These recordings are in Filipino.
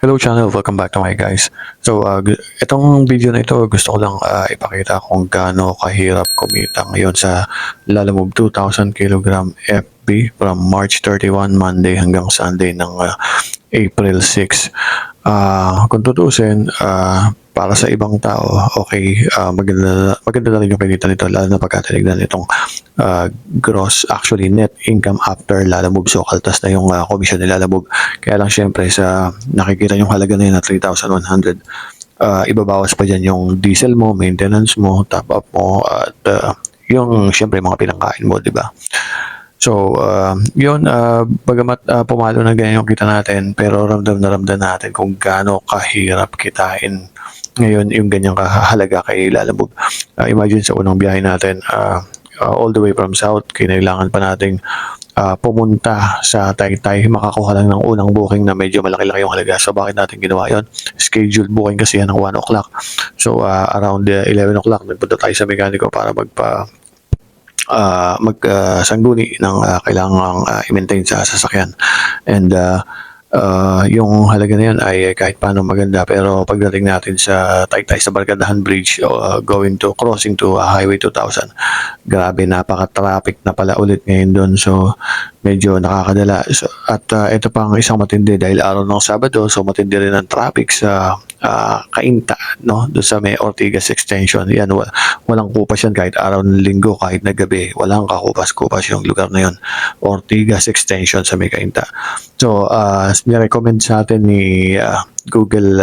Hello channel, welcome back to my guys. Itong video na ito gusto ko lang ipakita kung gaano kahirap kumita ngayon sa Lalamove 2,000 kg FB from March 31 Monday hanggang Sunday ng April 6. Kung tutusin, para sa ibang tao, okay, maganda na rin yung kinita nito, lalo na pagkatinignan itong gross, actually net income after Lalamove. So, kaltas na yung commission ni Lalamove. Kaya lang syempre, sa nakikita yung halaga na yun na 3,100, ibabawas pa dyan yung diesel mo, maintenance mo, top up mo, at yung syempre mga pinangkain mo, di ba? So, yun, bagamat pumalo na ganyan yung kita natin, pero ramdam na ramdam natin kung gaano kahirap kitain ngayon yung ganyang kahalaga kay Lalamove. Imagine sa unang biyahe natin, all the way from south, kinailangan pa nating pumunta sa Taytay, makakuha lang ng unang booking na medyo malaki-laki yung halaga. So, bakit natin ginawa yun? Scheduled booking kasi yan ng 1 o'clock. So, around 11 o'clock, nagpunta tayo sa mekaniko para sangguni ng kailangang i-maintain sa sasakyan. And yung halaga na yan ay kahit paano maganda, pero pagdating natin sa Taytay sa Barkadahan Bridge, crossing to Highway 2000, grabe, napaka-traffic na pala ulit ngayon doon. So medyo nakakadala. So, at ito pang isang matindi dahil araw ng Sabado, so matindi rin ang traffic sa Cainta, no? Doon sa may Ortigas Extension. Yan, walang kupas yan kahit araw ng linggo, kahit na gabi. Walang kakupas-kupas yung lugar na yon. Ortigas Extension sa may Cainta. So, nirecommend sa atin ni Google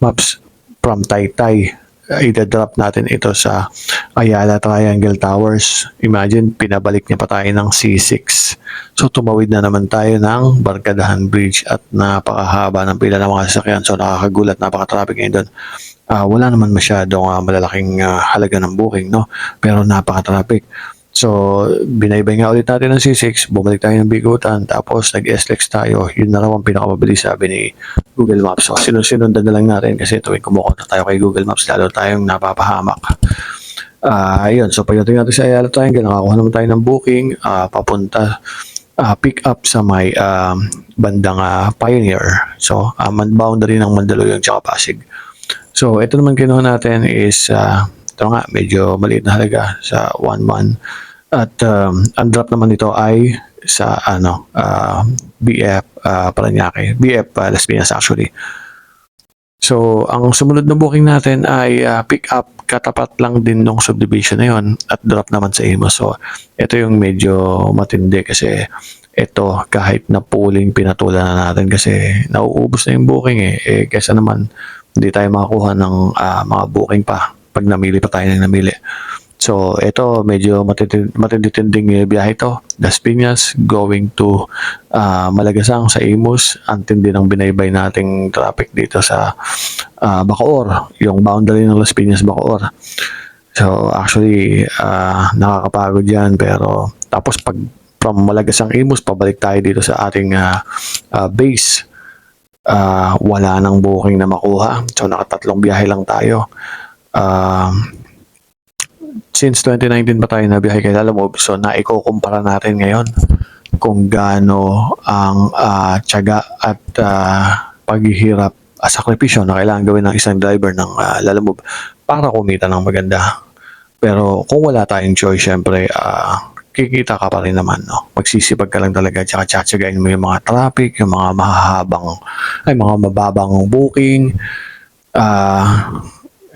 Maps from Taytay. I-drop natin ito sa Ayala Triangle Towers. Imagine, pinabalik niya pa tayo ng C6. So, tumawid na naman tayo ng Barkadahan Bridge at napakahaba ng pila ng mga sasakyan. So, nakakagulat, napaka-traffic ngayon doon. Wala naman masyadong malalaking halaga ng booking, no? Pero napaka-traffic. So, binaybay nga ulit natin ng C6, bumalik tayo ng Bigutan, tapos nag-SLEX tayo. Yun na raw ang pinakamabilis, sabi ni Google Maps. So, sinundan na lang natin kasi tuwing kumukonta tayo kay Google Maps, lalo tayong napapahamak. Ayun, so pagdating natin sa Ayala Triangle, nakakuha naman tayo ng booking, papunta, pick up sa may bandang Pioneer. So, boundary ng Mandaluyong tsaka Pasig. So, ito naman kinuha natin is, ito nga, medyo maliit na halaga sa 1-1. At ang drop naman nito ay sa BF Parañaque, BF Las Piñas actually. So, ang sumunod na booking natin ay pick up katapat lang din ng subdivision na yon at drop naman sa Imus. So, ito yung medyo matindi kasi ito kahit na pooling pinatulan na natin kasi nauubos na yung booking kesa naman hindi tayo makakuha ng mga booking pa pag namili pa tayo ng namili. So, ito, medyo matindi-tinding biyahe ito. Las Piñas, going to Malagasang sa Imus. Ang tindi ng binaybay nating traffic dito sa Bacoor, yung boundary ng Las Piñas, Bacoor. So, actually, nakakapagod yan. Pero, tapos pag from Malagasang Imus, pabalik tayo dito sa ating base. Wala nang booking na makuha. So, nakatatlong biyahe lang tayo. Since 2019 pa tayo nabiyahe kay Lalamove, so naikukumpara natin ngayon kung gaano ang tiyaga at paghihirap, sakripisyo na kailangan gawin ng isang driver ng Lalamove para kumita ng maganda. Pero kung wala tayong choice, syempre, kikita ka pa rin naman, no? Magsisipag ka lang talaga, tsaka tsatsagain mo yung mga traffic, yung mga mga mababang booking.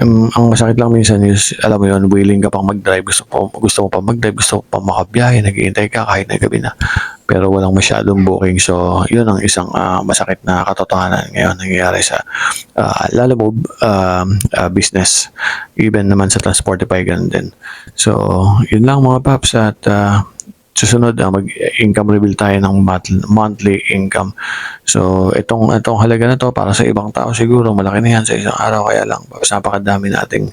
Ang masakit lang minsan is, alam mo yun, willing ka pang mag-drive, gusto mo pa mag-drive, gusto mo pa makabiyahe, naghihintay ka kahit na gabi na, pero walang masyadong booking. So, yun ang isang masakit na katotohanan ngayon nangyayari sa Lalamove business, even naman sa Transportify, ganun din. So, yun lang mga paps, at susunod, mag-income reveal tayo ng monthly income. So, itong halaga na to para sa ibang tao siguro malaki na yan sa isang araw, kaya lang napakadami nating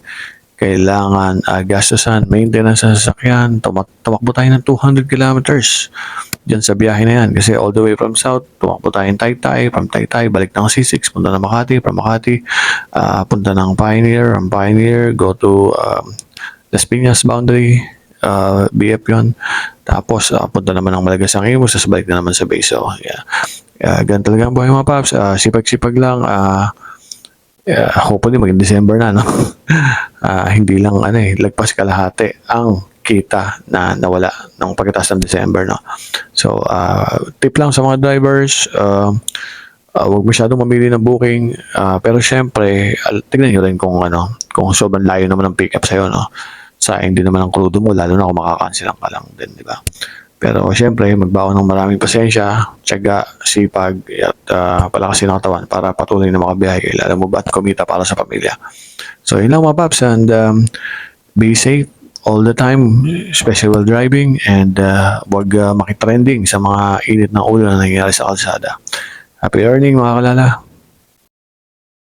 kailangan gastusan, maintenance sa sasakyan. Tumakbo tayo ng 200 kilometers dyan sa biyahe na yan kasi all the way from south, tumakbo tayo ng Taytay, from Taytay, balik ng C6, punta ng Makati, from Makati, punta ng Pioneer, from Pioneer, go to Las Piñas boundary, BF yun. Tapos, punta naman ng Malagasang Imus, tapos balik na naman sa base. So, yeah. Ganun talaga ang buhay mga paps, sipag-sipag lang, hopefully maging December na, no? Hindi lang lagpas kalahati ang kita na nawala ng pagkatapos ng December, no? So, tip lang sa mga drivers, huwag masyadong mamili ng booking, pero syempre, tignan nyo rin kung sobrang layo naman ng pick up sa'yo, no? Sayang din naman ang krudo mo, lalo na kung makakancel ka lang din, di ba? Pero syempre, magbaon ng maraming pasensya, tiyaga, sipag, at palakasin ng katawan para patuloy na makabiyahe kayo. Alam mo ba at kumita para sa pamilya. So, yun lang mga paps, and be safe all the time, especially while driving, and wag makitrending sa mga init ng ulo na nangyayari sa kalsada. Happy earning mga kalala.